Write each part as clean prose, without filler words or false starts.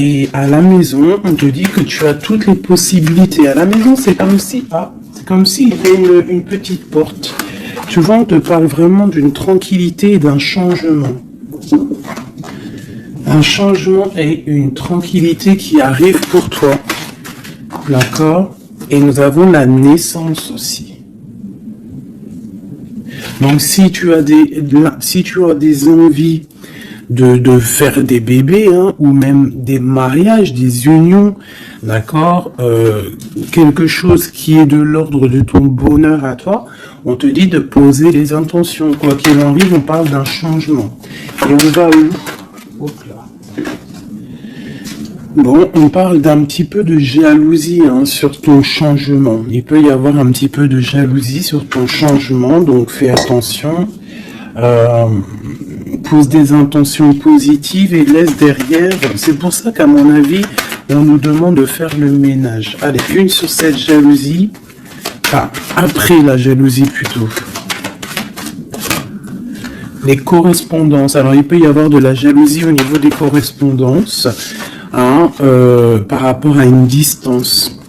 Et à la maison, on te dit que tu as toutes les possibilités. À la maison, c'est comme si, c'est comme s'il y avait une petite porte. Tu vois, on te parle vraiment d'une tranquillité et d'un changement. Un changement et une tranquillité qui arrive pour toi. D'accord? Et nous avons la naissance aussi. Donc, si tu as des envies de faire des bébés, hein, ou même des mariages, des unions, d'accord, quelque chose qui est de l'ordre de ton bonheur à toi, on te dit de poser les intentions. Quoi qu'il en arrive, on parle d'un changement. Et on va où? Hop là. Bon, on parle d'un petit peu de jalousie, hein, sur ton changement. Il peut y avoir un petit peu de jalousie sur ton changement, donc fais attention. Pose des intentions positives et laisse derrière. C'est pour ça qu'à mon avis, on nous demande de faire le ménage. Allez, une sur cette jalousie. Après la jalousie plutôt. Les correspondances. Alors, il peut y avoir de la jalousie au niveau des correspondances, hein, par rapport à une distance.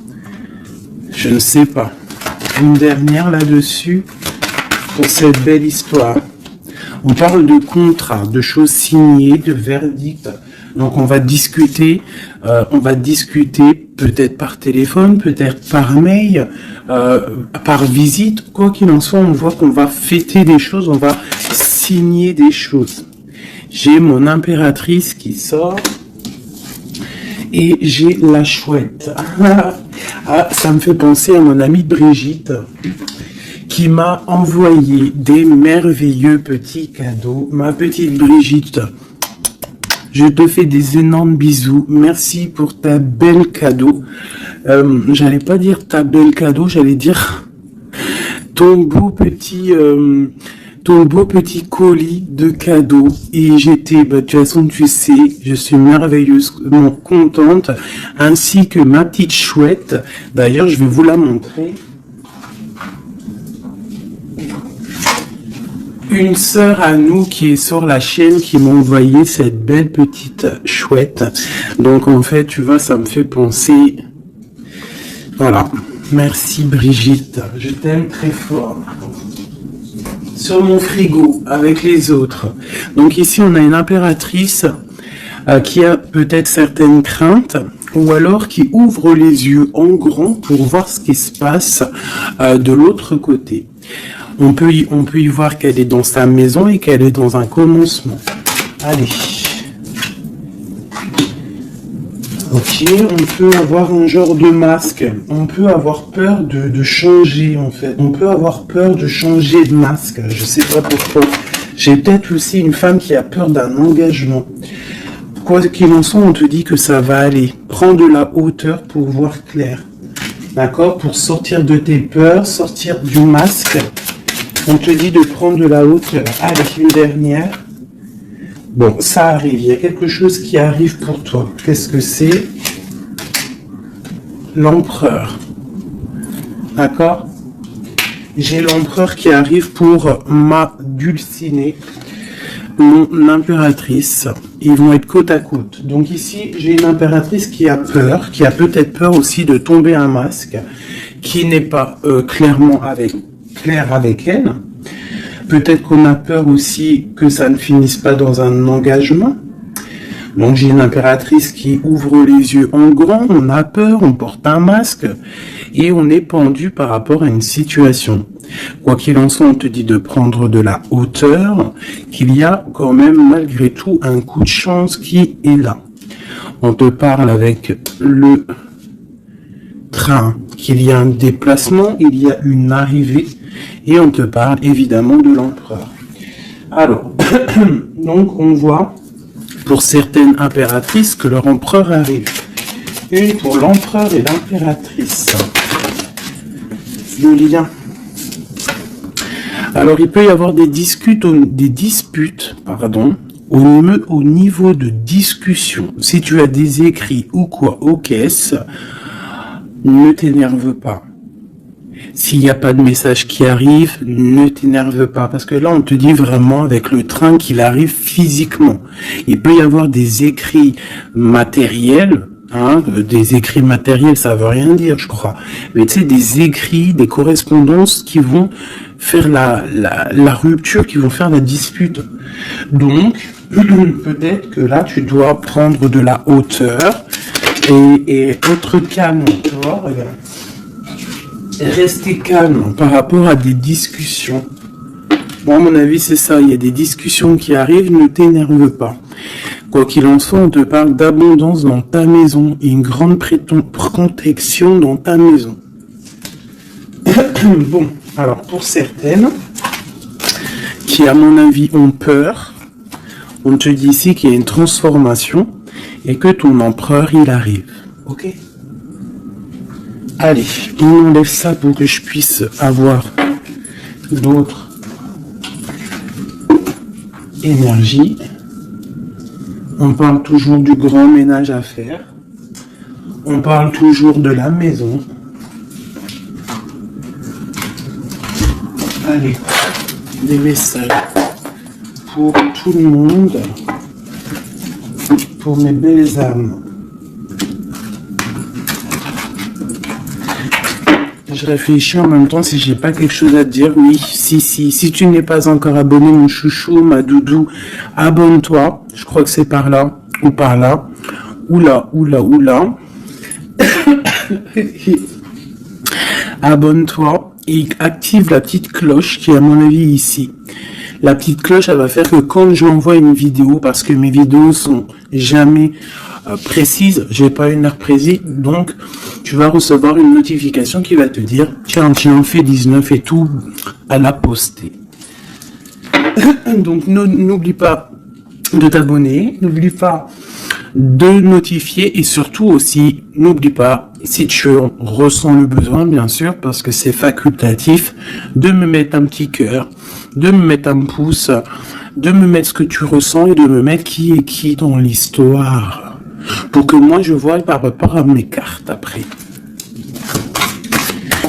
Je ne sais pas. Une dernière là-dessus pour cette belle histoire. On parle de contrat, de choses signées, de verdicts. Donc on va discuter peut-être par téléphone, peut-être par mail, par visite. Quoi qu'il en soit, on voit qu'on va fêter des choses, on va signer des choses. J'ai mon impératrice qui sort et j'ai la chouette. Ça me fait penser à mon amie Brigitte, qui m'a envoyé des merveilleux petits cadeaux. Ma petite Brigitte, je te fais des énormes bisous. Merci pour ta belle cadeau. J'allais pas dire ta belle cadeau, j'allais dire ton beau petit colis de cadeaux. Et j'étais, de toute façon, tu sais, je suis merveilleusement contente, ainsi que ma petite chouette. D'ailleurs, je vais vous la montrer. Une sœur à nous qui est sur la chaîne qui m'a envoyé cette belle petite chouette. Donc en fait, tu vois, ça me fait penser. Voilà. Merci Brigitte. Je t'aime très fort. Sur mon frigo, avec les autres. Donc ici, on a une impératrice qui a peut-être certaines craintes, ou alors qui ouvre les yeux en grand pour voir ce qui se passe de l'autre côté. On peut y voir qu'elle est dans sa maison et qu'elle est dans un commencement. Allez. Ok, on peut avoir un genre de masque. On peut avoir peur de changer, en fait. On peut avoir peur de changer de masque. Je sais pas pourquoi. J'ai peut-être aussi une femme qui a peur d'un engagement. Quoi qu'il en soit, on te dit que ça va aller. Prends de la hauteur pour voir clair. D'accord? Pour sortir de tes peurs, sortir du masque. On te dit de prendre de la hauteur. Allez, une dernière. Bon, ça arrive. Il y a quelque chose qui arrive pour toi. Qu'est-ce que c'est? L'empereur. D'accord? J'ai l'empereur qui arrive pour ma dulcinée, mon impératrice. Ils vont être côte à côte. Donc ici, j'ai une impératrice qui a peur, qui a peut-être peur aussi de tomber un masque, qui n'est pas clair avec elle. Peut-être qu'on a peur aussi que ça ne finisse pas dans un engagement. Donc j'ai une impératrice qui ouvre les yeux en grand, on a peur, on porte un masque et on est pendu par rapport à une situation. Quoi qu'il en soit, on te dit de prendre de la hauteur, qu'il y a quand même malgré tout un coup de chance qui est là. On te parle avec le train, qu'il y a un déplacement, il y a une arrivée et on te parle évidemment de l'empereur. Alors, donc on voit pour certaines impératrices que leur empereur arrive. Une pour l'empereur et l'impératrice. Le lien. Alors il peut y avoir des disputes, au niveau de discussion. Si tu as des écrits ou quoi aux caisses, ne t'énerve pas. S'il n'y a pas de message qui arrive, ne t'énerve pas. Parce que là, on te dit vraiment avec le train qu'il arrive physiquement. Il peut y avoir des écrits matériels. Hein, des écrits matériels, ça veut rien dire, je crois. Mais tu sais, des écrits, des correspondances qui vont faire la rupture, qui vont faire la dispute. Donc, peut-être que là, tu dois prendre de la hauteur et être calme, tu vois, regarde. Rester calme par rapport à des discussions. Bon, à mon avis, c'est ça. Il y a des discussions qui arrivent, ne t'énerve pas. Quoi qu'il en soit, on te parle d'abondance dans ta maison et une grande protection dans ta maison. Bon, alors pour certaines qui, à mon avis, ont peur, on te dit ici qu'il y a une transformation et que ton empereur, il arrive. Ok ? Allez, on enlève ça pour que je puisse avoir d'autres énergies. On parle toujours du grand ménage à faire. On parle toujours de la maison. Allez, des messages pour tout le monde, pour mes belles âmes. Je réfléchis en même temps si j'ai pas quelque chose à te dire. Oui, si tu n'es pas encore abonné, mon chouchou, ma doudou, abonne-toi. Je crois que c'est par là ou par là. Oula. Abonne-toi et active la petite cloche qui est à mon avis ici. La petite cloche, elle va faire que quand j'envoie une vidéo, parce que mes vidéos sont jamais précises, j'ai pas une heure précise, donc tu vas recevoir une notification qui va te dire tiens, fais 19 et tout à la poster. Donc n'oublie pas de t'abonner, n'oublie pas de notifier et surtout aussi n'oublie pas, si tu ressens le besoin bien sûr, parce que c'est facultatif, de me mettre un petit cœur, de me mettre un pouce, de me mettre ce que tu ressens et de me mettre qui est qui dans l'histoire, pour que moi je vois par rapport à mes cartes après.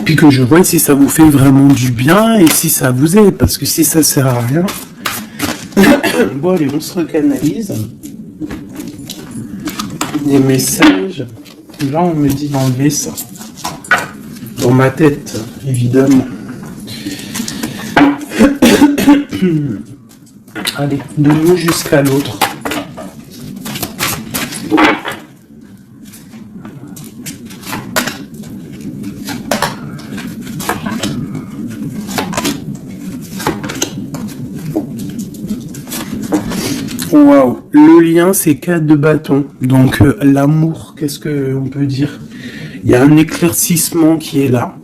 Puis que je vois si ça vous fait vraiment du bien et si ça vous aide, parce que si ça sert à rien. Bon allez, on se recanalise. Des messages. Là on me dit d'enlever ça. Dans ma tête, évidemment. Allez, de l'un jusqu'à l'autre. Waouh, le lien c'est 4 de bâton. Donc l'amour, qu'est-ce que on peut dire? Il y a un éclaircissement qui est là.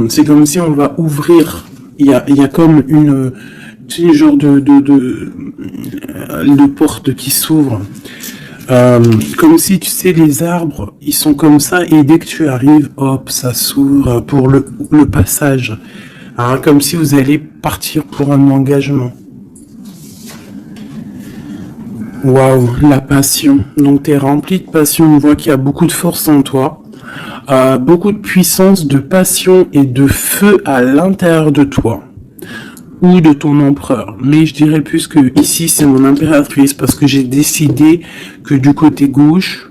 C'est comme si on va ouvrir. Il y a comme une genre de porte qui s'ouvre. Comme si tu sais les arbres, ils sont comme ça et dès que tu arrives, hop, ça s'ouvre pour le passage. Hein, comme si vous allez partir pour un engagement. Waouh, la passion. Donc tu es rempli de passion, on voit qu'il y a beaucoup de force en toi, beaucoup de puissance, de passion et de feu à l'intérieur de toi ou de ton empereur. Mais je dirais plus que ici c'est mon impératrice parce que j'ai décidé que du côté gauche,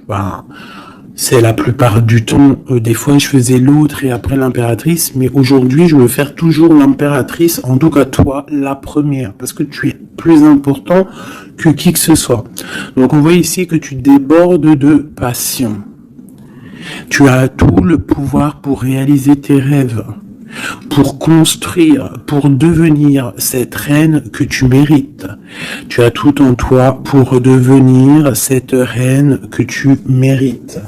c'est la plupart du temps, des fois je faisais l'autre et après l'impératrice, mais aujourd'hui je veux faire toujours l'impératrice, en tout cas toi, la première, parce que tu es plus important que qui que ce soit. Donc on voit ici que tu débordes de passion. Tu as tout le pouvoir pour réaliser tes rêves, pour construire, pour devenir cette reine que tu mérites. Tu as tout en toi pour devenir cette reine que tu mérites.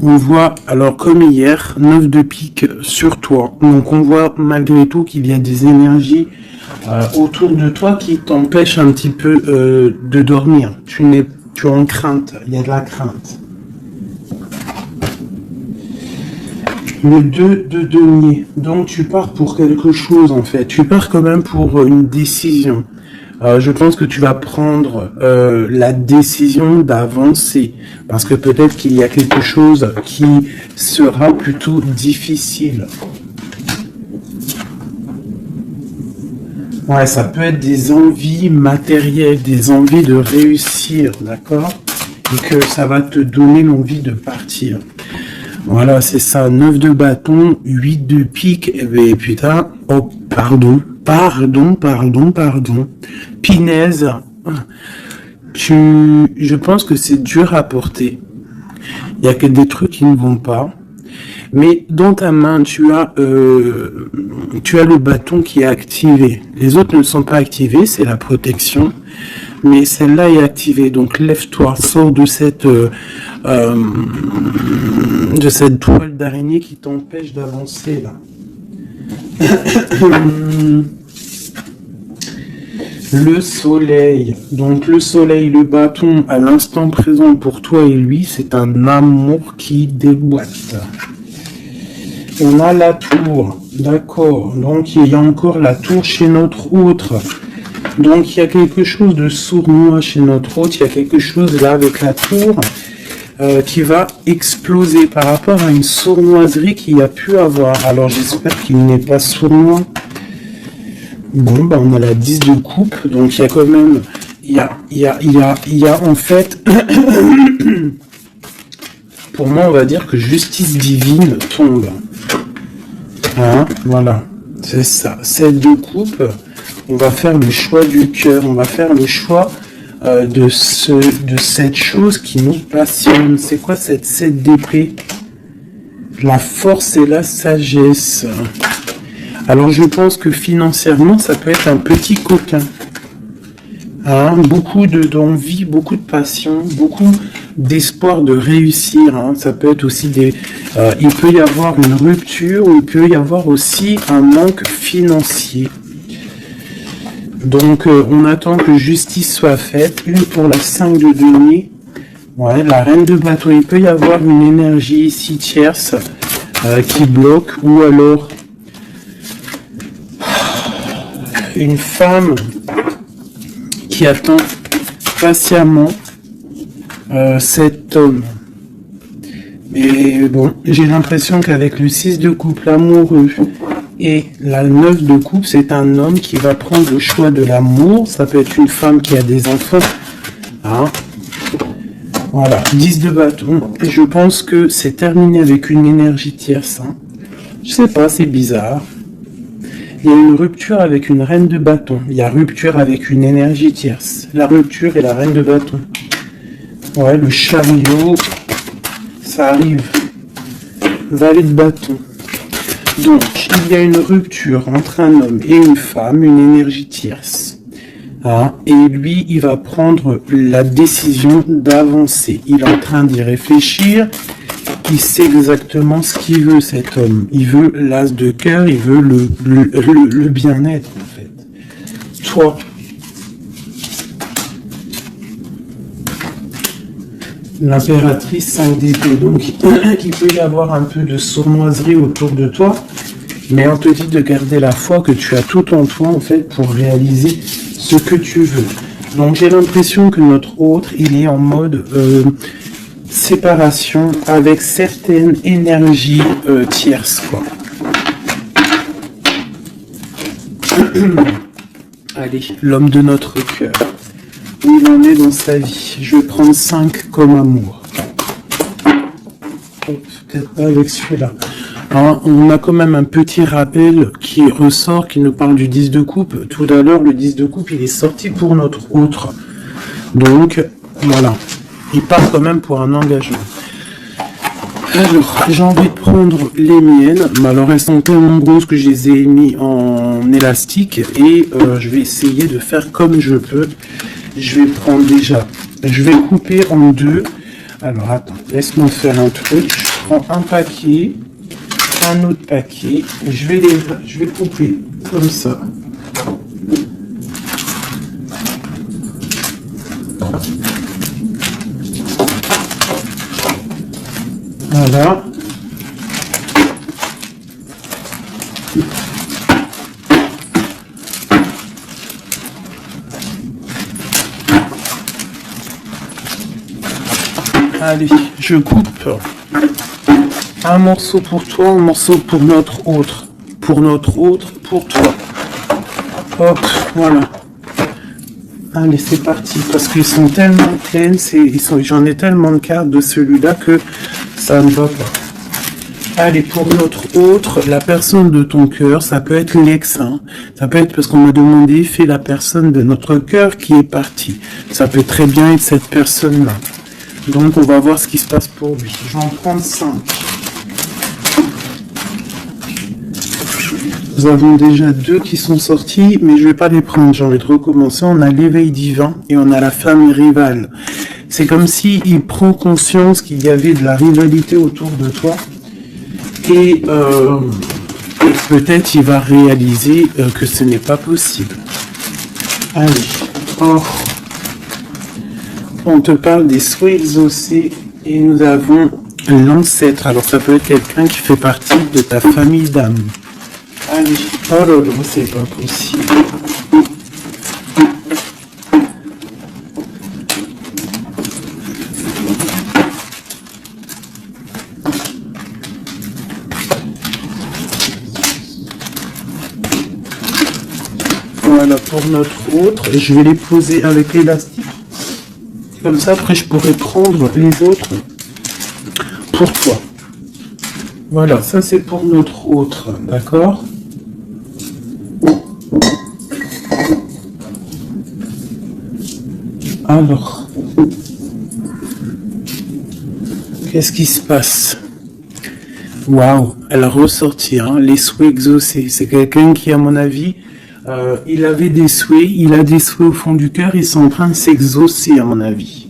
On voit, alors comme hier, 9 de pique sur toi. Donc on voit malgré tout qu'il y a des énergies autour de toi qui t'empêchent un petit peu de dormir. Tu es en crainte, il y a de la crainte. Le 2 de denier. Donc tu pars pour quelque chose en fait. Tu pars quand même pour une décision. je pense que tu vas prendre la décision d'avancer. Parce que peut-être qu'il y a quelque chose qui sera plutôt difficile. Ouais, ça peut être des envies matérielles, des envies de réussir, d'accord? Et que ça va te donner l'envie de partir. Voilà, c'est ça. 9 de bâton, 8 de pique. Eh ben, putain, oh, pardon. Pinaise. Je pense que c'est dur à porter. Il y a que des trucs qui ne vont pas. Mais dans ta main, tu as le bâton qui est activé. Les autres ne sont pas activés, c'est la protection. Mais celle-là est activée. Donc lève-toi, sors de cette toile d'araignée qui t'empêche d'avancer là. Le soleil. Donc le soleil, le bâton, à l'instant présent pour toi et lui, c'est un amour qui déboîte. On a la tour, d'accord. Donc il y a encore la tour chez notre autre. Donc il y a quelque chose de sournois chez notre autre. Il y a quelque chose là avec la tour qui va exploser par rapport à une sournoiserie qu'il y a pu avoir. Alors j'espère qu'il n'est pas sournois. Bon, bah on a la 10 de coupe. Donc il y a quand même, il y a en fait, pour moi on va dire que justice divine tombe. Hein, voilà, c'est ça. 7 de coupe, on va faire le choix du cœur, on va faire le choix de cette chose qui nous passionne. C'est quoi cette 7 d'épée? La force et la sagesse. Alors je pense que financièrement, ça peut être un petit coquin. Hein, beaucoup d'envie, beaucoup de passion, beaucoup d'espoir de réussir. Hein. Ça peut être aussi il peut y avoir une rupture ou il peut y avoir aussi un manque financier. Donc on attend que justice soit faite. Une pour la 5 de denier. Ouais, la reine de bâton. Il peut y avoir une énergie ici tierce qui bloque, ou alors une femme qui attend patiemment cet homme. Mais bon, j'ai l'impression qu'avec le 6 de coupe, l'amoureux, et la 9 de coupe, c'est un homme qui va prendre le choix de l'amour. Ça peut être une femme qui a des enfants. Hein. Voilà, 10 de bâton. Et je pense que c'est terminé avec une énergie tierce. Hein. Je sais pas, c'est bizarre. Il y a une rupture avec une reine de bâton. Il y a rupture avec une énergie tierce. La rupture et la reine de bâton. Ouais, le chariot, ça arrive. Valet de bâton. Donc, il y a une rupture entre un homme et une femme, une énergie tierce. Ah, et lui, il va prendre la décision d'avancer. Il est en train d'y réfléchir. Il sait exactement ce qu'il veut, cet homme. Il veut l'as de cœur, il veut le bien-être, en fait. Toi, l'impératrice 5 d'épée. Donc, il peut y avoir un peu de sournoiserie autour de toi, mais on te dit de garder la foi que tu as tout en toi, en fait, pour réaliser ce que tu veux. Donc, j'ai l'impression que notre autre, il est en mode séparation avec certaines énergies tierces, quoi. Allez, l'homme de notre cœur. Où il en est dans sa vie. Je vais prendre 5 comme amour. Oh, peut-être pas avec celui-là. Hein, on a quand même un petit rappel qui ressort, qui nous parle du 10 de coupe. Tout à l'heure, le 10 de coupe, il est sorti pour notre autre. Donc, voilà. Il part quand même pour un engagement. Alors, j'ai envie de prendre les miennes. Mais alors, elles sont tellement grosses que je les ai mis en élastique. Et je vais essayer de faire comme je peux. Je vais prendre déjà. Je vais couper en deux. Alors, attends. Laisse-moi faire un truc. Je prends un paquet. Un autre paquet. Je vais couper comme ça. Voilà. Allez, je coupe un morceau pour toi, un morceau pour notre autre. Pour notre autre, pour toi. Hop, voilà. Allez, c'est parti. Parce qu'ils sont tellement pleines, j'en ai tellement de cartes de celui-là que ça ne va pas. Allez, pour notre autre, la personne de ton cœur, ça peut être l'ex, hein. Ça peut être parce qu'on m'a demandé, fais la personne de notre cœur qui est partie. Ça peut très bien être cette personne-là. Donc, on va voir ce qui se passe pour lui. Je vais en prendre 5. Nous avons déjà 2 qui sont sortis, mais je vais pas les prendre. J'ai envie de recommencer. On a l'éveil divin et on a la femme rivale. C'est comme si il prend conscience qu'il y avait de la rivalité autour de toi. Et peut-être il va réaliser que ce n'est pas possible. Allez. Oh. On te parle des souhaits exaucés et nous avons l'ancêtre. Alors ça peut être quelqu'un qui fait partie de ta famille d'âme. Allez. Oh là là, c'est pas possible. Voilà pour notre autre. Je vais les poser avec l'élastique. Comme ça, après, je pourrais prendre les autres pour toi. Voilà, ça c'est pour notre autre. D'accord ? Alors, qu'est-ce qui se passe? Waouh, elle a ressorti, hein, les souhaits exaucés. C'est quelqu'un qui, à mon avis, il avait des souhaits, il a des souhaits au fond du cœur, ils sont en train de s'exaucer, à mon avis.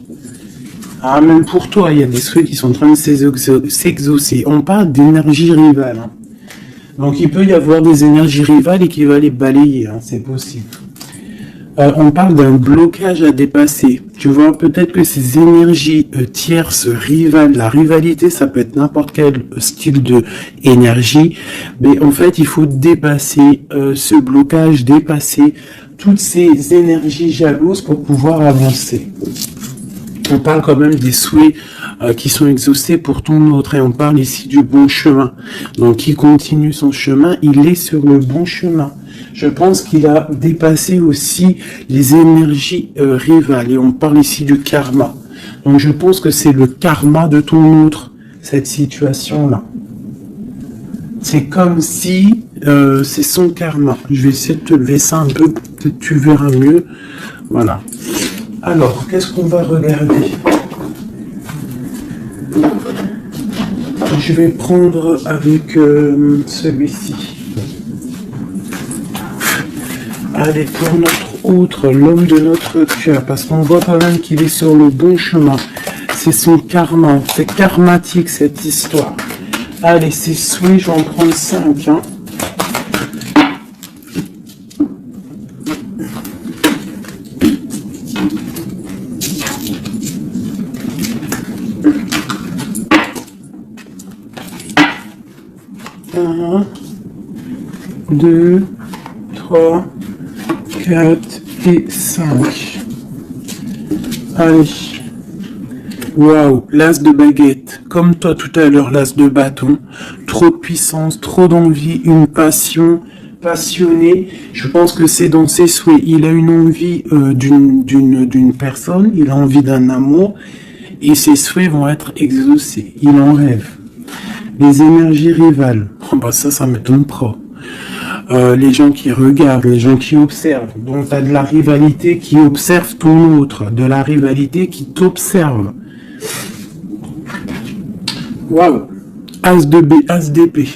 Ah, même pour toi, il y a des souhaits qui sont en train de s'exaucer. On parle d'énergie rivale. Hein. Donc, il peut y avoir des énergies rivales et qui va les balayer, hein, c'est possible. On parle d'un blocage à dépasser. Tu vois, peut-être que ces énergies tierces, rivales, la rivalité, ça peut être n'importe quel style de énergie, mais en fait, il faut dépasser ce blocage, dépasser toutes ces énergies jalouses pour pouvoir avancer. On parle quand même des souhaits qui sont exaucés pour ton autre, et on parle ici du bon chemin. Donc, il continue son chemin, il est sur le bon chemin. Je pense qu'il a dépassé aussi les énergies rivales, et on parle ici du karma. Donc, je pense que c'est le karma de ton autre, cette situation-là. C'est comme si c'est son karma. Je vais essayer de te lever ça un peu, peut-être tu verras mieux. Voilà. Alors, qu'est-ce qu'on va regarder? Je vais prendre avec celui-ci. Allez, pour notre autre, l'homme de notre cœur, parce qu'on voit quand même qu'il est sur le bon chemin. C'est son karma, c'est karmatique cette histoire. Allez, c'est souhait, je vais en prendre 5. Hein. Un, 2, 3, 4 et 5. Allez. Waouh, l'as de baguette. Comme toi tout à l'heure, l'as de bâton. Trop de puissance, trop d'envie, une passion, passionné. Je pense que c'est dans ses souhaits. Il a une envie d'une personne, il a envie d'un amour, et ses souhaits vont être exaucés. Il en rêve. Les énergies rivales. Oh bah ça m'étonne pas. Les gens qui regardent, les gens qui observent. Donc, tu as de la rivalité qui observe ton autre, de la rivalité qui t'observe. Waouh! As de B, As d'épée.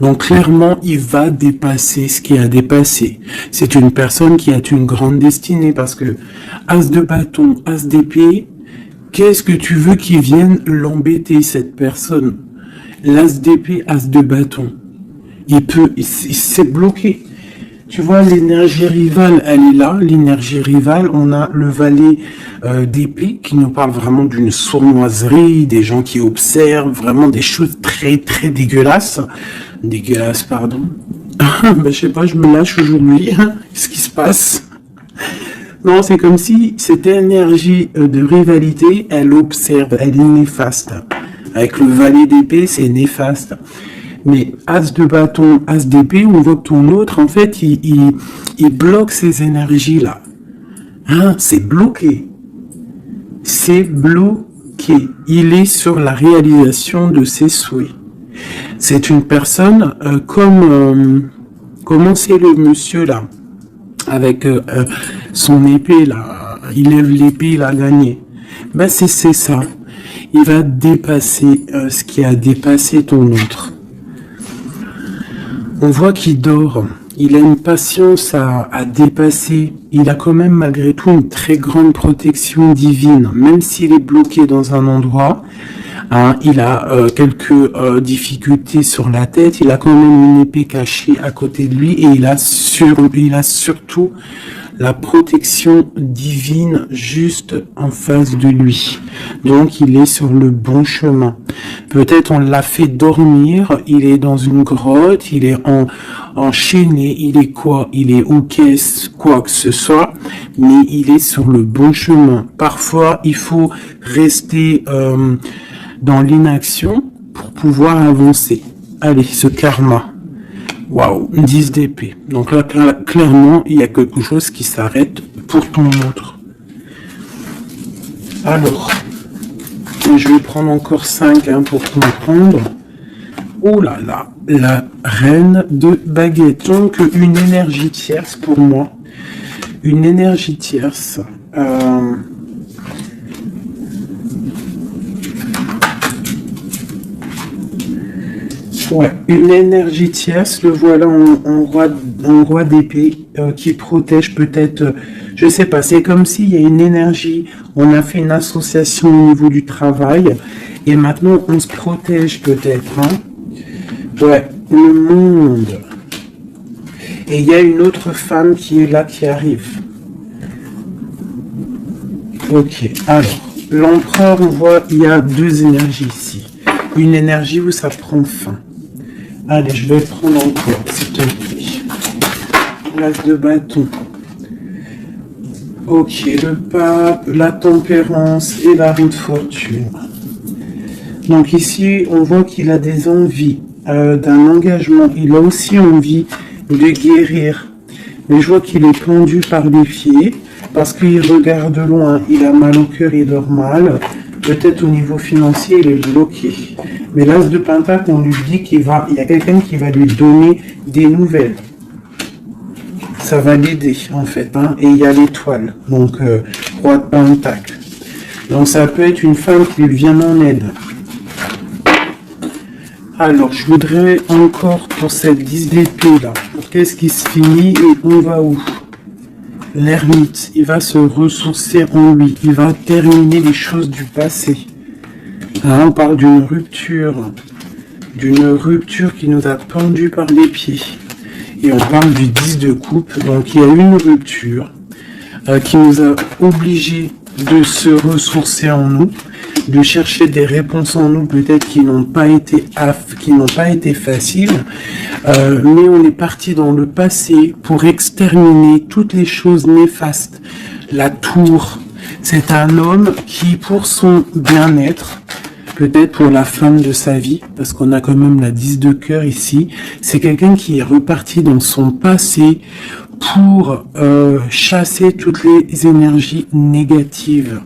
Donc, clairement, il va dépasser ce qu'il a dépassé. C'est une personne qui a une grande destinée parce que As de bâton, As d'épée, qu'est-ce que tu veux qu'il vienne l'embêter, cette personne? L'As d'épée, As de bâton. Il s'est bloqué. Tu vois, l'énergie rivale, elle est là. L'énergie rivale, on a le valet d'épée qui nous parle vraiment d'une sournoiserie, des gens qui observent vraiment des choses très, très dégueulasses. Dégueulasses, pardon. Ben, je sais pas, je me lâche aujourd'hui. Qu'est-ce qui se passe? Non, c'est comme si cette énergie de rivalité, elle observe, elle est néfaste. Avec le valet d'épée, c'est néfaste. Mais as de bâton, as d'épée, on voit que ton autre, en fait, il bloque ces énergies-là. Hein, c'est bloqué. C'est bloqué. Il est sur la réalisation de ses souhaits. C'est une personne comment c'est le monsieur là, avec son épée là, il lève l'épée, il a gagné. Ben c'est ça. Il va dépasser ce qui a dépassé ton autre. On voit qu'il dort. Il a une patience à dépasser. Il a quand même malgré tout une très grande protection divine. Même s'il est bloqué dans un endroit, hein, il a quelques difficultés sur la tête. Il a quand même une épée cachée à côté de lui. Et il a surtout la protection divine juste en face de lui. Donc il est sur le bon chemin. Peut-être on l'a fait dormir, il est dans une grotte, il est enchaîné, il est quoi? Il est aux caisses, quoi que ce soit, mais il est sur le bon chemin. Parfois, il faut rester dans l'inaction pour pouvoir avancer. Allez, ce karma. Waouh, 10 d'épée. Donc là, clairement, il y a quelque chose qui s'arrête pour ton autre. Alors, je vais prendre encore 5 pour comprendre. Oh là là, la reine de baguette. Donc, une énergie tierce pour moi. Une énergie tierce. Ouais, une énergie tierce, le voilà en roi d'épée qui protège peut-être, je sais pas, c'est comme s'il y a une énergie, on a fait une association au niveau du travail et maintenant on se protège peut-être. Hein. Ouais, le monde. Et il y a une autre femme qui est là, qui arrive. Ok, alors, l'empereur, on voit, il y a 2 énergies ici. Une énergie où ça prend fin. Allez, je vais prendre encore, s'il te plaît. L'as de bâton. Ok, le pape, la tempérance et la roue de fortune. Donc ici, on voit qu'il a des envies d'un engagement. Il a aussi envie de guérir. Mais je vois qu'il est pendu par les pieds parce qu'il regarde loin. Il a mal au cœur, il dort mal. Peut-être au niveau financier, il est bloqué. Mais l'as de pentacle, on lui dit il y a quelqu'un qui va lui donner des nouvelles. Ça va l'aider, en fait. Hein. Et il y a l'étoile, donc roi de pentacle. Donc ça peut être une femme qui lui vient en aide. Alors, je voudrais encore pour cette 10 d'épée là. Qu'est-ce qui se finit et on va où? L'ermite, il va se ressourcer en lui. Il va terminer les choses du passé. Hein, on parle d'une rupture qui nous a pendus par les pieds. Et on parle du 10 de coupe. Donc il y a une rupture qui nous a obligés de se ressourcer en nous, de chercher des réponses en nous peut-être qui n'ont pas été faciles, mais on est parti dans le passé pour exterminer toutes les choses néfastes. La tour, c'est un homme qui, pour son bien-être, peut-être pour la femme de sa vie, parce qu'on a quand même la 10 de cœur ici, c'est quelqu'un qui est reparti dans son passé pour chasser toutes les énergies négatives.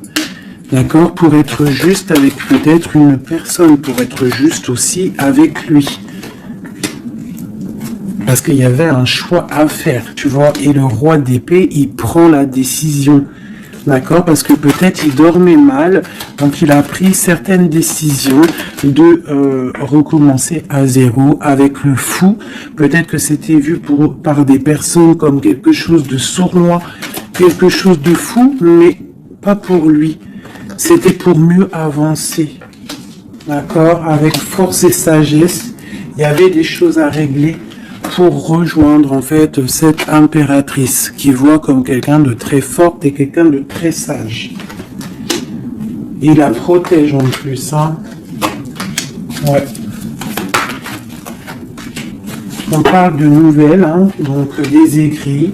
D'accord? Pour être juste avec peut-être une personne, pour être juste aussi avec lui. Parce qu'il y avait un choix à faire, tu vois, et le roi d'épée, il prend la décision. D'accord? Parce que peut-être il dormait mal, donc il a pris certaines décisions de recommencer à zéro avec le fou. Peut-être que c'était vu par des personnes comme quelque chose de sournois, quelque chose de fou, mais pas pour lui. C'était pour mieux avancer. D'accord? Avec force et sagesse, il y avait des choses à régler pour rejoindre en fait cette impératrice qui voit comme quelqu'un de très forte et quelqu'un de très sage. Il la protège en plus, hein. Ouais. On parle de nouvelles, hein, donc des écrits.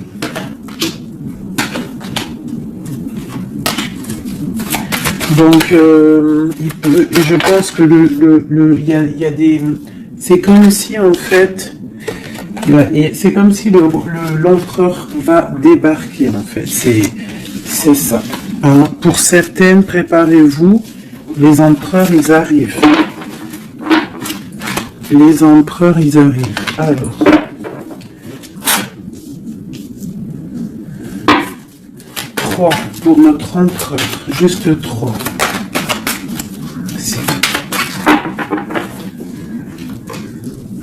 Donc, je pense que il y a des, c'est comme si en fait, c'est comme si l'empereur va débarquer en fait. C'est ça. Hein. Pour certaines, préparez-vous, les empereurs ils arrivent. Les empereurs ils arrivent. Alors. 3 pour notre empereur, juste 3.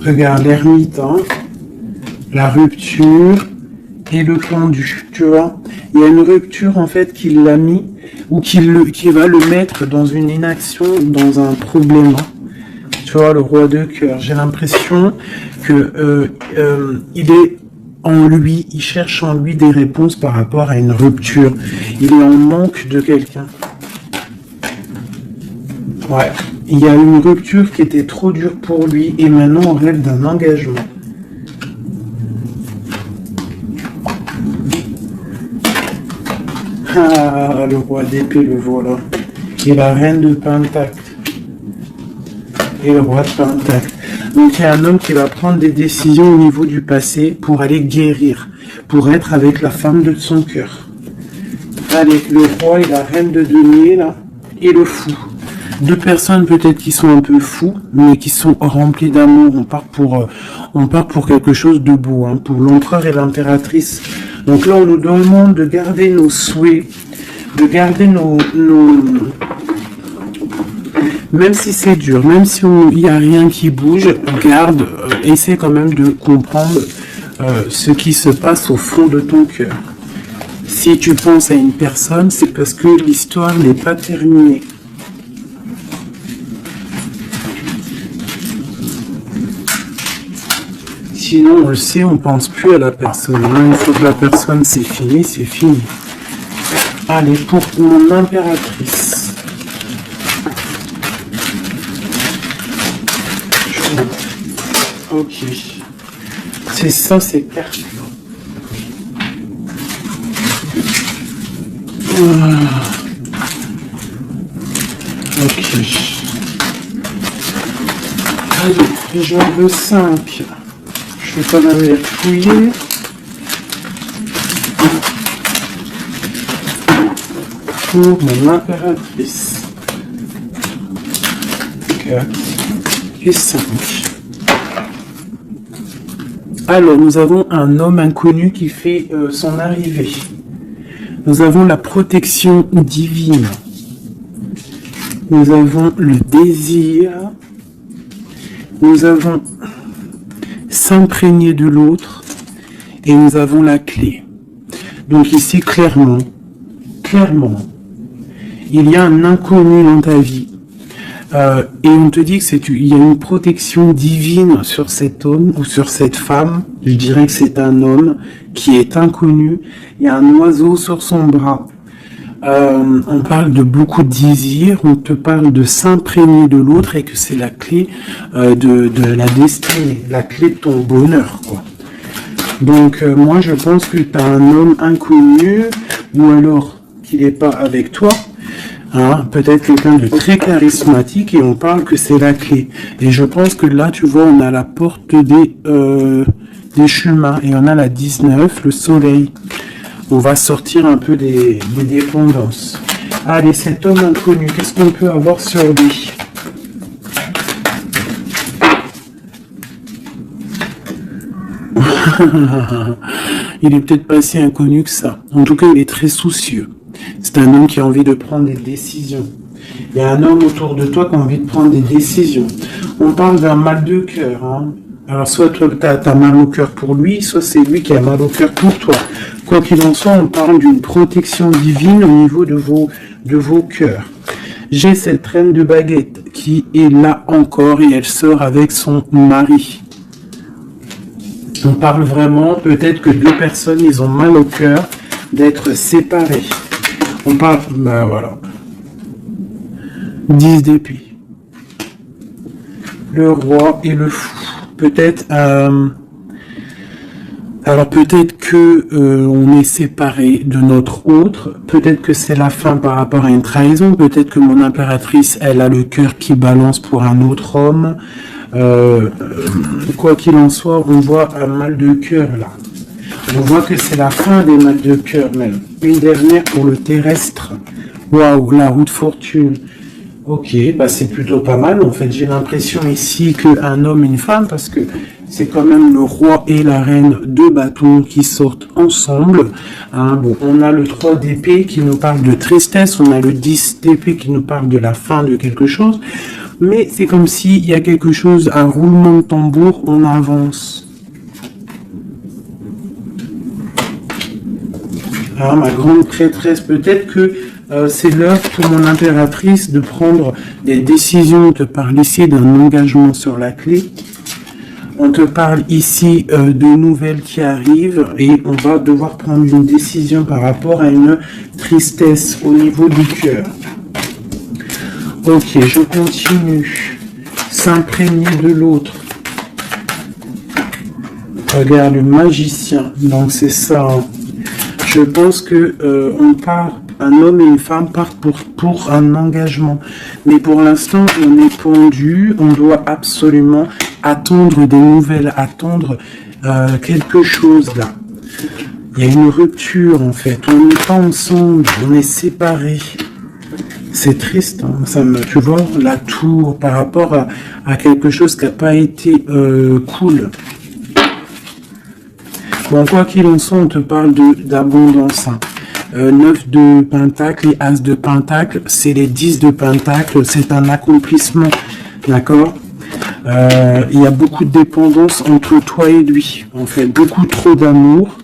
Regarde l'ermite, hein, la rupture et le pendu, tu vois. Il y a une rupture en fait qu'il l'a mis ou qui va le mettre dans une inaction, dans un problème. Tu vois, le roi de cœur. J'ai l'impression que il est en lui, il cherche en lui des réponses par rapport à une rupture. Il est en manque de quelqu'un. Ouais. Il y a une rupture qui était trop dure pour lui et maintenant on rêve d'un engagement. Ah, le roi d'épée, le voilà. Et la reine de Pentacle. Et le roi de Pentacle. Donc il y a un homme qui va prendre des décisions au niveau du passé pour aller guérir, pour être avec la femme de son cœur. Avec le roi et la reine de denier, là, et le fou. Deux personnes peut-être qui sont un peu fous, mais qui sont remplies d'amour. On part pour quelque chose de beau, hein, pour l'empereur et l'impératrice. Donc là, on nous demande de garder nos souhaits, de garder même si c'est dur, même si il n'y a rien qui bouge, garde, essaie quand même de comprendre ce qui se passe au fond de ton cœur. Si tu penses à une personne, c'est parce que l'histoire n'est pas terminée. Sinon, on le sait, on pense plus à la personne. Il faut que la personne, c'est fini, c'est fini. Allez, pour mon impératrice. Ok. C'est ça, c'est carte. Ok. Allez, je veux 5. Je vais pas même les fouiller. Pour mon impératrice. 4 et 5. Alors, nous avons un homme inconnu qui fait son arrivée. Nous avons la protection divine. Nous avons le désir. Nous avons s'imprégner de l'autre. Et nous avons la clé. Donc ici, clairement, il y a un inconnu dans ta vie. Et on te dit que il y a une protection divine sur cet homme ou sur cette femme. Je dirais que c'est un homme qui est inconnu. Il y a un oiseau sur son bras. On parle de beaucoup de désirs. On te parle de s'imprégner de l'autre et que c'est la clé de la destinée, la clé de ton bonheur, quoi. Donc moi je pense que tu as un homme inconnu ou alors qu'il n'est pas avec toi. Hein, peut-être quelqu'un de très charismatique et on parle que c'est la clé. Et je pense que là, tu vois, on a la porte des chemins et on a la 19, le soleil. On va sortir un peu des dépendances. Allez, cet homme inconnu, qu'est-ce qu'on peut avoir sur lui? Il est peut-être pas si inconnu que ça. En tout cas, il est très soucieux. C'est un homme qui a envie de prendre des décisions. Il y a un homme autour de toi qui a envie de prendre des décisions. On parle d'un mal de cœur. Hein. Alors, soit toi, tu as mal au cœur pour lui, soit c'est lui qui a mal au cœur pour toi. Quoi qu'il en soit, on parle d'une protection divine au niveau de vos cœurs. J'ai cette reine de baguette qui est là encore et elle sort avec son mari. On parle vraiment, peut-être que deux personnes, ils ont mal au cœur d'être séparés. On parle, ben voilà. 10 d'épée. Le roi et le fou. Peut-être Alors peut-être que on est séparé de notre autre, peut-être que c'est la fin par rapport à une trahison, peut-être que mon impératrice, elle a le cœur qui balance pour un autre homme. Quoi qu'il en soit, on voit un mal de cœur là. On voit que c'est la fin des mal de cœur même. Une dernière pour le terrestre. Waouh, la roue de fortune. Ok, bah c'est plutôt pas mal. En fait, j'ai l'impression ici qu'un homme et une femme, parce que c'est quand même le roi et la reine de bâtons qui sortent ensemble. Hein, bon, on a le 3 d'épée qui nous parle de tristesse, on a le 10 d'épée qui nous parle de la fin de quelque chose. Mais c'est comme s'il y a quelque chose, un roulement de tambour, on avance. Ah, ma grande prêtresse, peut-être que c'est l'heure pour mon impératrice de prendre des décisions. On te parle ici d'un engagement sur la clé. On te parle ici de nouvelles qui arrivent et on va devoir prendre une décision par rapport à une tristesse au niveau du cœur. Ok, je continue. S'imprégner de l'autre. Regarde, le magicien. Donc c'est ça. Hein. Je pense que on part, un homme et une femme partent pour un engagement. Mais pour l'instant, on est pendu. On doit absolument attendre des nouvelles, attendre quelque chose là. Il y a une rupture en fait. On n'est pas ensemble, on est séparés. C'est triste, hein. Ça me, tu vois, la tour par rapport à quelque chose qui n'a pas été cool. Bon, quoi qu'il en soit, on te parle d'abondance. Hein. 9 de pentacle et as de pentacle, c'est les 10 de pentacle, c'est un accomplissement, d'accord. Il y a beaucoup de dépendance entre toi et lui, en fait, beaucoup trop d'amour.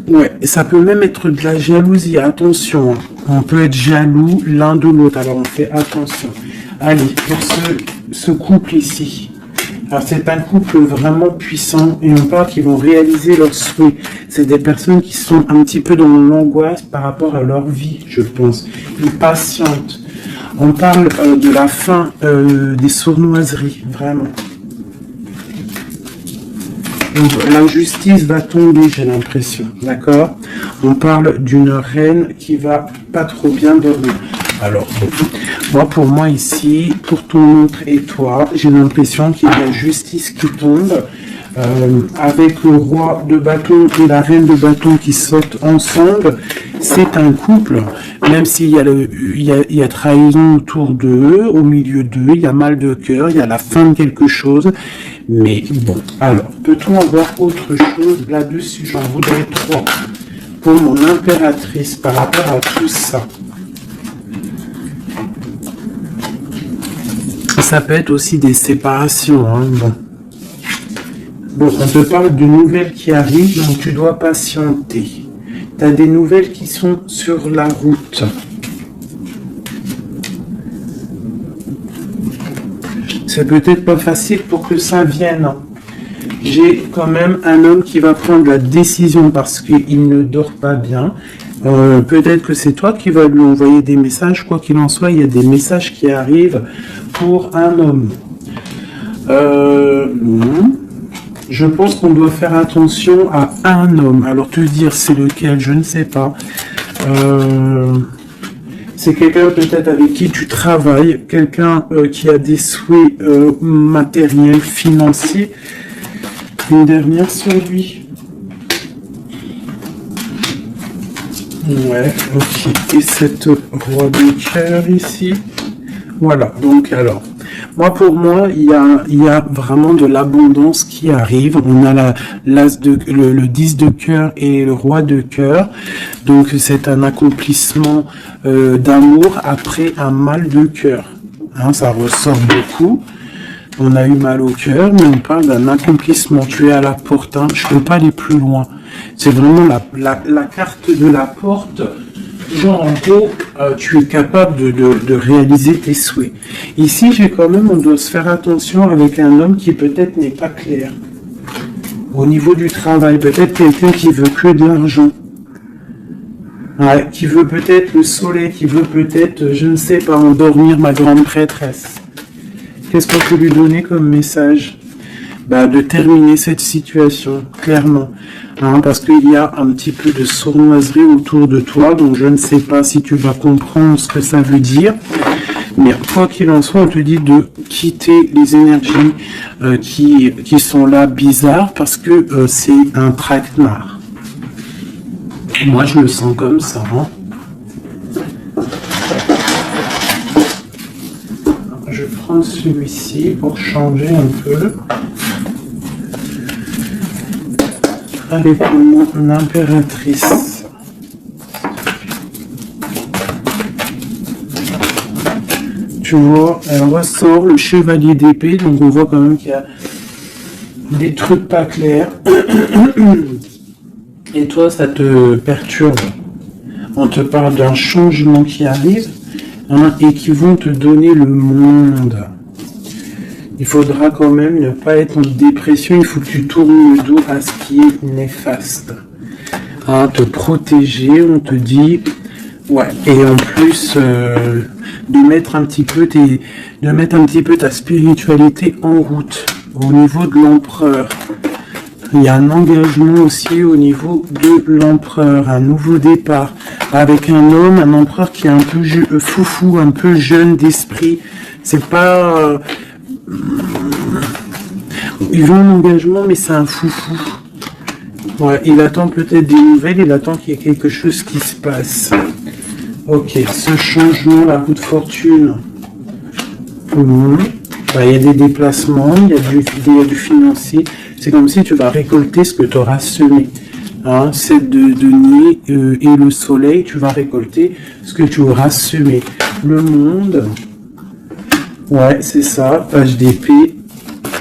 Ouais, ça peut même être de la jalousie, attention, hein. On peut être jaloux l'un de l'autre, alors on fait attention. Allez, pour ce couple ici, alors c'est un couple vraiment puissant et on parle qu'ils vont réaliser leurs souhaits. C'est des personnes qui sont un petit peu dans l'angoisse par rapport à leur vie, je pense. Ils patientent. On parle de la fin des sournoiseries, vraiment. Donc, la justice va tomber, j'ai l'impression, d'accord. On parle d'une reine qui va pas trop bien dormir. Alors, moi, pour moi ici, pour ton autre et toi, j'ai l'impression qu'il y a la justice qui tombe, avec le roi de bâton et la reine de bâton qui sautent ensemble. C'est un couple, même s'il y a il y a trahison autour d'eux, au milieu d'eux, il y a mal de cœur, il y a la fin de quelque chose. Mais bon, alors, peut-on avoir autre chose là-dessus? J'en voudrais 3 pour mon impératrice par rapport à tout ça. Ça peut être aussi des séparations, hein, bon. Bon, on te parle de nouvelles qui arrivent, donc tu dois patienter. Tu as des nouvelles qui sont sur la route. C'est peut-être pas facile pour que ça vienne. J'ai quand même un homme qui va prendre la décision parce qu'il ne dort pas bien. Peut-être que c'est toi qui vas lui envoyer des messages. Quoi qu'il en soit, il y a des messages qui arrivent pour un homme. Je pense qu'on doit faire attention à un homme. Alors te dire c'est lequel, je ne sais pas. C'est quelqu'un peut-être avec qui tu travailles, quelqu'un qui a des souhaits matériels, financiers. Une dernière sur lui. Ouais, ok. Et cette roi de cœur ici. Voilà, donc alors, pour moi, il y a vraiment de l'abondance qui arrive. On a le 10 de cœur et le roi de cœur. Donc c'est un accomplissement d'amour après un mal de cœur. Hein, ça ressort beaucoup. On a eu mal au cœur, mais on parle d'un accomplissement. Tu es à la porte, hein. Je ne peux pas aller plus loin. C'est vraiment la carte de la porte. Genre, en gros, tu es capable de réaliser tes souhaits. Ici, on doit se faire attention avec un homme qui peut-être n'est pas clair. Au niveau du travail, peut-être quelqu'un qui veut que de l'argent. Ouais, qui veut peut-être le soleil, qui veut peut-être, je ne sais pas, endormir ma grande prêtresse. Qu'est-ce qu'on peut lui donner comme message? de terminer cette situation, clairement. Hein, parce qu'il y a un petit peu de sournoiserie autour de toi, donc je ne sais pas si tu vas comprendre ce que ça veut dire. Mais quoi qu'il en soit, on te dit de quitter les énergies qui sont là bizarres, parce que c'est un traquenard. Moi, je le sens comme ça. Hein. Je prends celui-ci pour changer un peu. Avec mon impératrice. Tu vois, elle ressort le chevalier d'épée, donc on voit quand même qu'il y a des trucs pas clairs. Et toi, ça te perturbe. On te parle d'un changement qui arrive, hein, et qui vont te donner le monde. Il faudra quand même ne pas être en dépression, il faut que tu tournes le dos à ce qui est néfaste. Hein, te protéger, on te dit, ouais, et en plus de mettre un petit peu ta spiritualité en route au niveau de l'empereur. Il y a un engagement aussi au niveau de l'empereur, un nouveau départ avec un homme, un empereur qui est un peu foufou, un peu jeune d'esprit. C'est pas il veut un engagement, mais c'est un foufou. Ouais, il attend peut-être des nouvelles, il attend qu'il y ait quelque chose qui se passe. Ok, ce changement, la roue de fortune. Il y a des déplacements, il y a du financier. C'est comme si tu vas récolter ce que tu auras semé. Hein, c'est de denier et le soleil, tu vas récolter ce que tu auras semé. Le monde, ouais, c'est ça, page d'épée.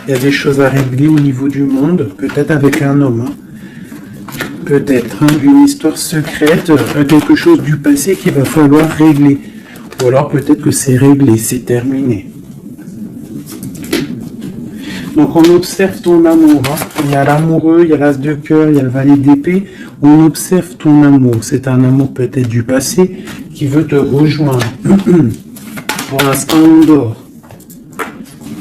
Il y a des choses à régler au niveau du monde, peut-être avec un homme. Hein. Peut-être une histoire secrète, quelque chose du passé qu'il va falloir régler. Ou alors peut-être que c'est réglé, c'est terminé. Donc on observe ton amour. Hein. Il y a l'amoureux, il y a l'as de cœur, il y a le valet d'épée. On observe ton amour. C'est un amour peut-être du passé qui veut te rejoindre. Pour l'instant, on dort.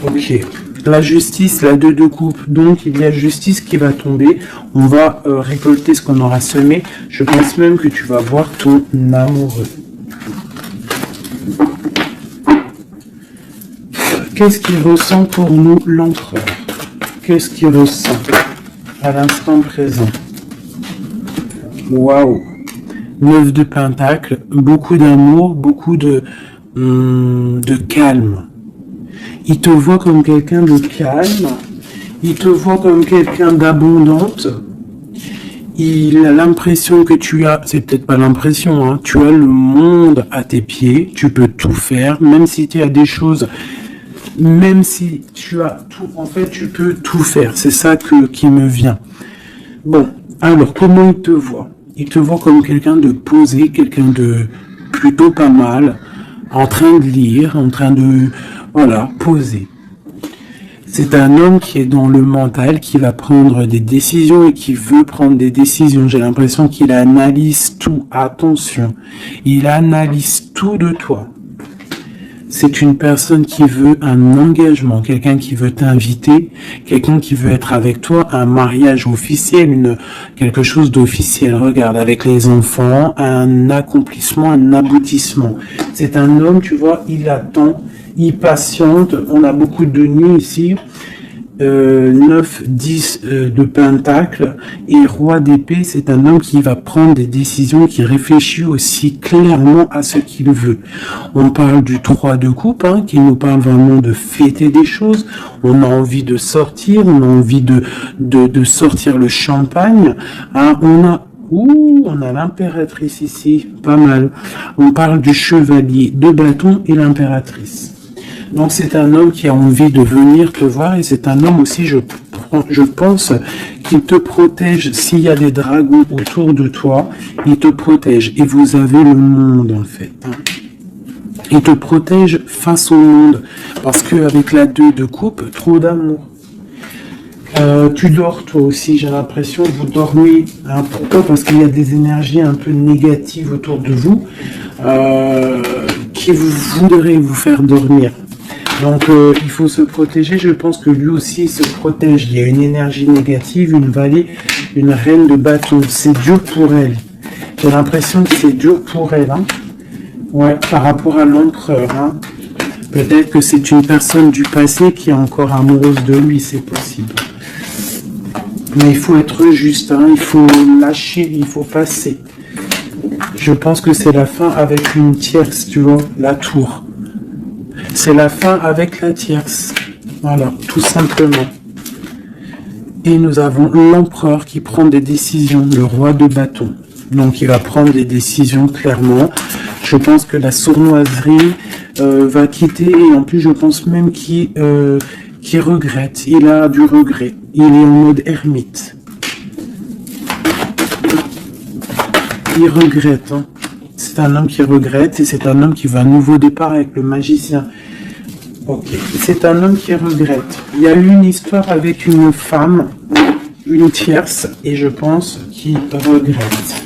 Ok. La justice, la 2 de coupe. Donc il y a justice qui va tomber. On va récolter ce qu'on aura semé. Je pense même que tu vas voir ton amoureux. Qu'est-ce qu'il ressent pour nous, l'empereur? Qu'est-ce qu'il ressent à l'instant présent? Waouh! 9 de pentacles, beaucoup d'amour, beaucoup de calme. Il te voit comme quelqu'un de calme, il te voit comme quelqu'un d'abondante. Il a l'impression que tu as, c'est peut-être pas l'impression, hein, tu as le monde à tes pieds, tu peux tout faire, même si tu as des choses. Même si tu as tout, en fait, tu peux tout faire. C'est ça qui me vient. Bon, alors, comment il te voit? Il te voit comme quelqu'un de posé, quelqu'un de plutôt pas mal, en train de lire, en train de, voilà, poser. C'est un homme qui est dans le mental, qui va prendre des décisions et qui veut prendre des décisions. J'ai l'impression qu'il analyse tout. Attention, il analyse tout de toi. C'est une personne qui veut un engagement, quelqu'un qui veut t'inviter, quelqu'un qui veut être avec toi, un mariage officiel, quelque chose d'officiel. Regarde, avec les enfants, un accomplissement, un aboutissement. C'est un homme, tu vois, il attend, il patiente. On a beaucoup de nuits ici. 9, 10 de pentacle et roi d'épée, c'est un homme qui va prendre des décisions, qui réfléchit aussi clairement à ce qu'il veut. On parle du 3 de coupe, hein, qui nous parle vraiment de fêter des choses. On a envie de sortir, on a envie de sortir le champagne. Hein, on a l'impératrice ici, pas mal. On parle du chevalier de bâton et l'impératrice. Donc c'est un homme qui a envie de venir te voir et c'est un homme aussi, je pense, qui te protège. S'il y a des dragons autour de toi, il te protège. Et vous avez le monde en fait. Hein. Il te protège face au monde. Parce qu'avec la 2 de coupe, trop d'amour. Tu dors toi aussi, j'ai l'impression, vous dormez. Hein. Pourquoi? Parce qu'il y a des énergies un peu négatives autour de vous qui voudraient vous faire dormir. Donc, il faut se protéger. Je pense que lui aussi se protège. Il y a une énergie négative, une vallée, une reine de bâton. C'est dur pour elle. J'ai l'impression que c'est dur pour elle. Hein. Ouais, par rapport à l'empereur. Hein. Peut-être que c'est une personne du passé qui est encore amoureuse de lui, c'est possible. Mais il faut être juste, hein. Il faut lâcher, il faut passer. Je pense que c'est la fin avec une tierce, tu vois, la tour. C'est la fin avec la tierce. Voilà, tout simplement. Et nous avons l'empereur qui prend des décisions, le roi de bâton. Donc il va prendre des décisions clairement. Je pense que la sournoiserie va quitter et en plus je pense même qu'il regrette. Il a du regret. Il est en mode ermite. Il regrette. Hein. C'est un homme qui regrette et c'est un homme qui va à nouveau départ avec le magicien. Ok. C'est un homme qui regrette. Il y a eu une histoire avec une femme, une tierce, et je pense qu'il regrette.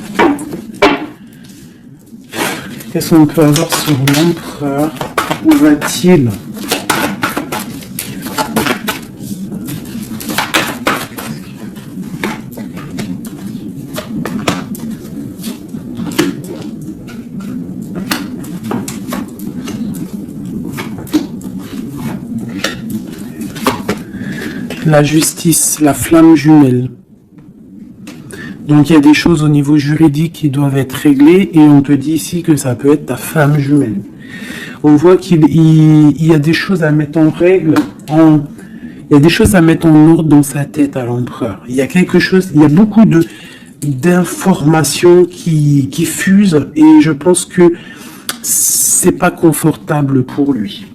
Qu'est-ce qu'on peut avoir sur l'empereur? Où va-t-il? La justice, la flamme jumelle. Donc il y a des choses au niveau juridique qui doivent être réglées et on te dit ici que ça peut être ta femme jumelle. On voit qu'il y a des choses à mettre en règle, il y a des choses à mettre en ordre dans sa tête à l'empereur. Il y a quelque chose, il y a beaucoup d'informations qui fusent et je pense que c'est pas confortable pour lui.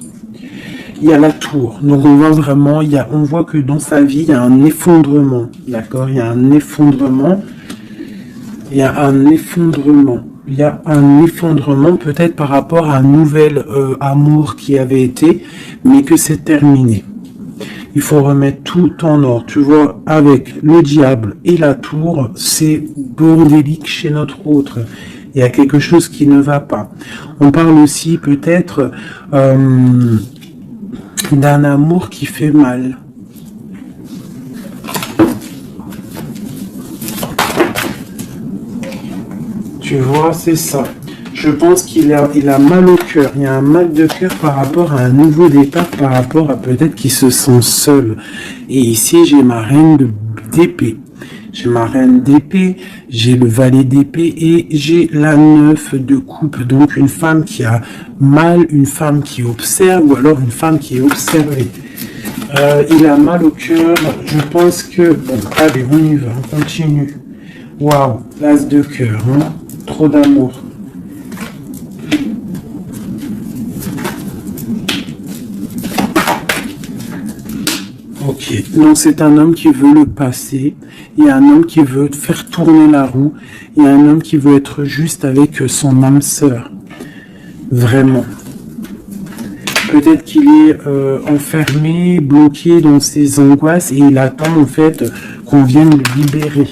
Il y a la tour, donc on voit vraiment, on voit que dans sa vie, il y a un effondrement, d'accord? Il y a un effondrement, il y a un effondrement peut-être par rapport à un nouvel amour qui avait été, mais que c'est terminé. Il faut remettre tout en ordre, tu vois, avec le diable et la tour, c'est bordélique chez notre autre. Il y a quelque chose qui ne va pas. On parle aussi peut-être d'un amour qui fait mal. Tu vois, c'est ça. Je pense qu'il a mal au cœur. Il y a un mal de cœur par rapport à un nouveau départ, par rapport à peut-être qu'il se sent seul. Et ici, j'ai ma reine d'épée. J'ai ma reine d'épée, j'ai le valet d'épée et j'ai la 9 de coupe. Donc une femme qui a mal, une femme qui observe ou alors une femme qui est observée. Il a mal au cœur. Je pense que... Bon, allez, on y va, on continue. Waouh, l'as de cœur, hein. Trop d'amour. Ok, donc c'est un homme qui veut le passé, il y a un homme qui veut faire tourner la roue, il y a un homme qui veut être juste avec son âme sœur. Vraiment. Peut-être qu'il est enfermé, bloqué dans ses angoisses et il attend en fait qu'on vienne le libérer.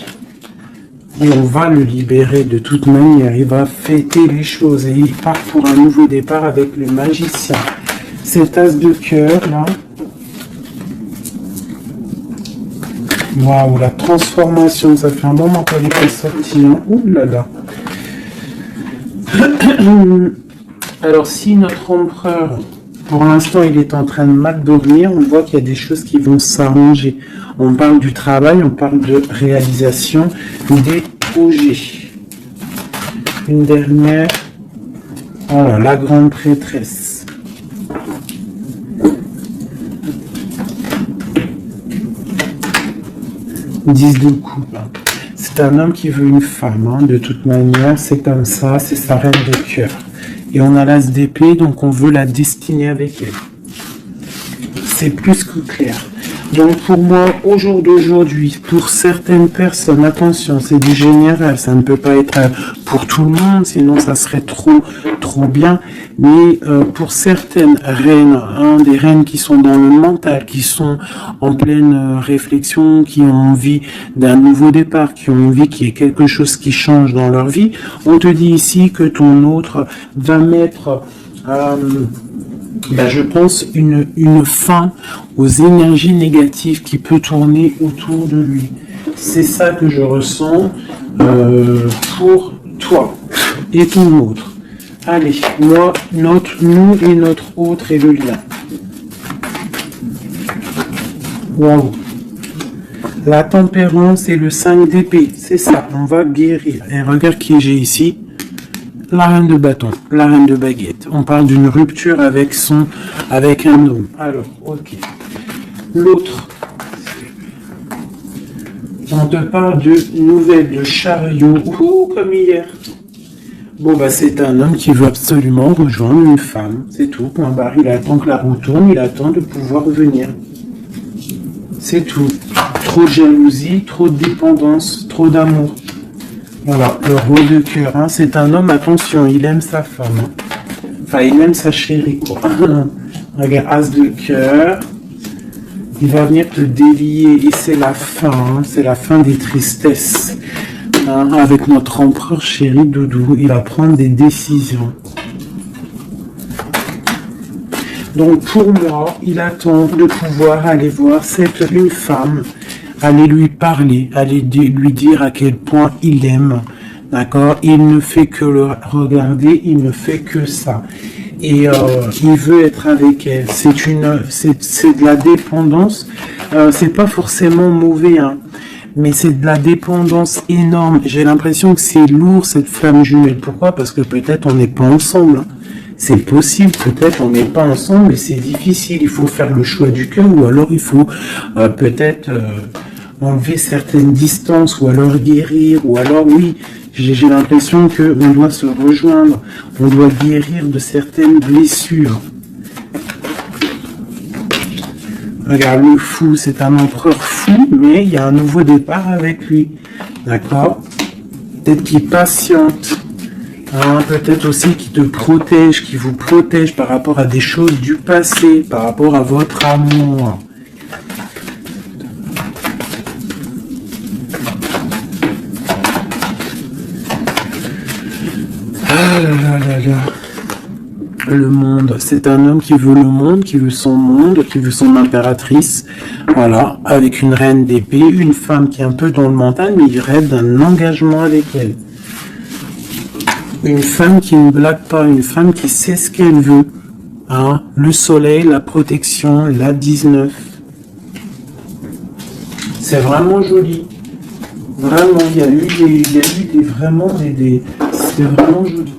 Et on va le libérer de toute manière, il va fêter les choses et il part pour un nouveau départ avec le magicien. Cet as de cœur là. Waouh, la transformation, ça fait un moment qu'elle est sortie. Hein. Ouh là là. Alors si notre empereur, pour l'instant, il est en train de mal dormir, on voit qu'il y a des choses qui vont s'arranger. On parle du travail, on parle de réalisation des projets. Une dernière. Voilà, la grande prêtresse. 10 de coupe. C'est un homme qui veut une femme, hein, de toute manière, c'est comme ça, c'est sa reine de cœur. Et on a l'as d'épée, donc on veut la destiner avec elle. C'est plus que clair. Donc pour moi, au jour d'aujourd'hui, pour certaines personnes, attention, c'est du général, ça ne peut pas être pour tout le monde, sinon ça serait trop bien. Mais pour certaines reines, hein, des reines qui sont dans le mental, qui sont en pleine réflexion, qui ont envie d'un nouveau départ, qui ont envie qu'il y ait quelque chose qui change dans leur vie, on te dit ici que ton autre va mettre Ben, je pense une fin aux énergies négatives qui peut tourner autour de lui. C'est ça que je ressens pour toi et ton autre. Allez, moi, nous et notre autre et le lien. Wow. La tempérance et le 5 d'épée, c'est ça, on va guérir. Et regarde qui j'ai ici. La reine de bâton, la reine de baguette. On parle d'une rupture avec un homme. Alors, ok. L'autre. On te parle de nouvelles de chariot. Ouh, comme hier. Bon, bah, c'est un homme qui veut absolument rejoindre une femme. C'est tout. Point barre. Il attend que la roue tourne. Il attend de pouvoir revenir. C'est tout. Trop de jalousie, trop de dépendance, trop d'amour. Voilà, le roi de cœur, hein, c'est un homme, attention, il aime sa femme. Hein. Enfin, il aime sa chérie, quoi. Regarde, as de cœur. Il va venir te délier et c'est la fin, hein, c'est la fin des tristesses. Hein, avec notre empereur chéri Doudou, il va prendre des décisions. Donc pour moi, il attend de pouvoir aller voir une femme, aller lui parler, aller lui dire à quel point il l'aime, d'accord? Il ne fait que le regarder, il ne fait que ça. Et il veut être avec elle. C'est de la dépendance. C'est pas forcément mauvais, hein, mais c'est de la dépendance énorme. J'ai l'impression que c'est lourd cette flamme jumelle. Pourquoi? Parce que peut-être on n'est pas ensemble. Hein. C'est possible, peut-être on n'est pas ensemble et c'est difficile. Il faut faire le choix du cœur ou alors il faut peut-être enlever certaines distances ou alors guérir ou alors oui. J'ai l'impression qu'on doit se rejoindre, on doit guérir de certaines blessures. Regarde, le fou, c'est un empereur fou, mais il y a un nouveau départ avec lui. D'accord? Peut-être qu'il patiente. Hein, peut-être aussi qu'il te protège, qu'il vous protège par rapport à des choses du passé, par rapport à votre amour. Ah là là là là. Le monde, c'est un homme qui veut le monde, qui veut son monde, qui veut son impératrice. Voilà, avec une reine d'épée, une femme qui est un peu dans le mental, mais il rêve d'un engagement avec elle. Une femme qui ne blague pas, une femme qui sait ce qu'elle veut. Hein, le soleil, la protection, la 19. C'est vraiment joli. Vraiment, il y a eu c'est vraiment joli.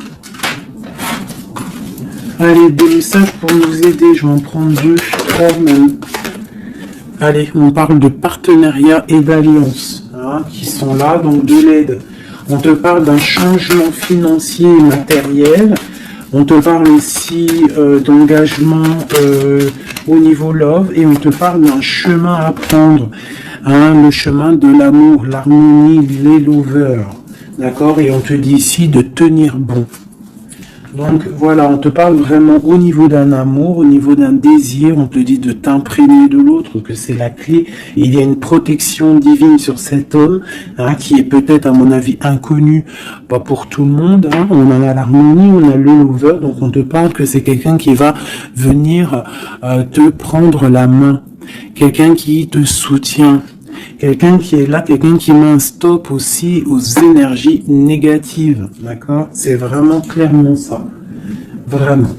Allez, des messages pour nous aider. Je vais en prendre 2, 3 même. Allez, on parle de partenariat et d'alliance, hein, qui sont là, donc de l'aide. On te parle d'un changement financier et matériel. On te parle aussi d'engagement au niveau love. Et on te parle d'un chemin à prendre. Hein, le chemin de l'amour, l'harmonie, les lovers. D'accord? Et on te dit ici de tenir bon. Donc voilà, on te parle vraiment au niveau d'un amour, au niveau d'un désir, on te dit de t'imprégner de l'autre, que c'est la clé. Et il y a une protection divine sur cet homme, hein, qui est peut-être à mon avis inconnu, pas pour tout le monde. Hein. On en a l'harmonie, on a le lover, donc on te parle que c'est quelqu'un qui va venir te prendre la main, quelqu'un qui te soutient. Quelqu'un qui est là, quelqu'un qui met un stop aussi aux énergies négatives, d'accord? C'est vraiment clairement ça, vraiment.